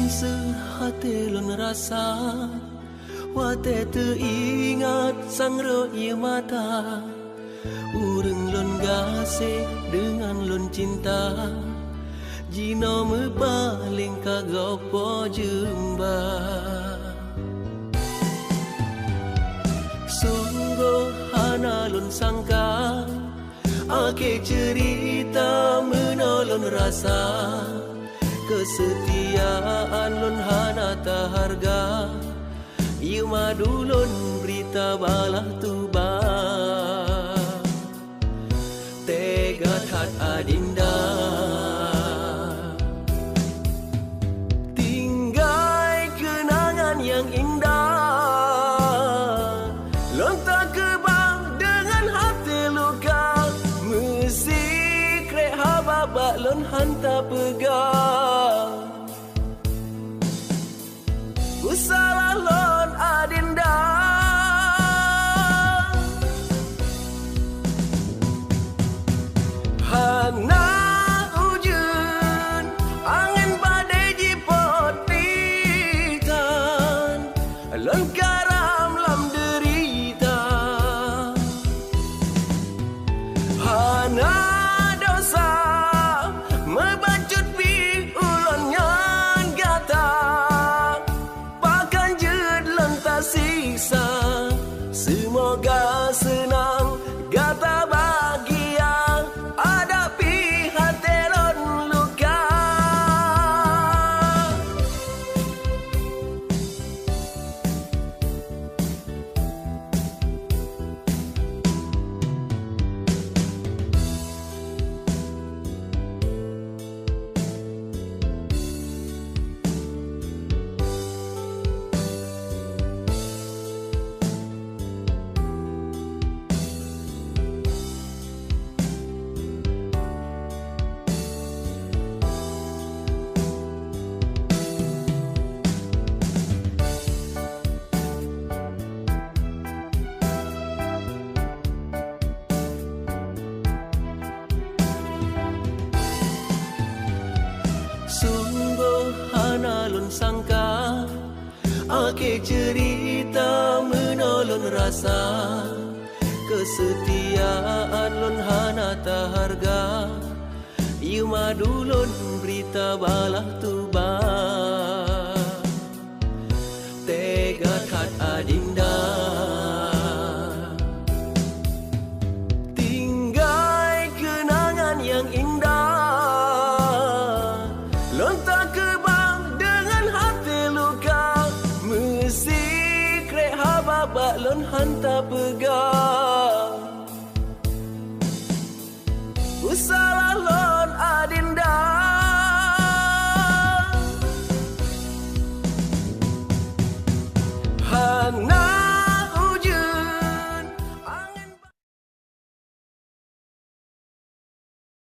sehati lon rasa wate teringat sang ro'i mata ureng lon gase dengan lon cinta jino mepaling kagopo jemba sungguh hana lon sangka ake cerita menolong rasa kesetiaan lon hana tak harga ieu madu lon berita balah tuba tega tat adinda tinggai kenangan yang indah lon tak kebang dengan hati luka mesti krek hababak lon hantar pegang salah lon adinda hana ujun angin badai jipotitan lon karam lam derita hana dosa mebacut pi ulon nyan gata siksa semoga senang gata bahagia hadapi hati lon luka sungguh hana lon sangka ake cerita menolong rasa kesetiaan lon hana tak harga ieu madu lon berita balah tuba tega tat adinda tinggai kenangan yang indah lon tak kebang dengan hati luka mesti krek hababak lon hantar pegang salah lon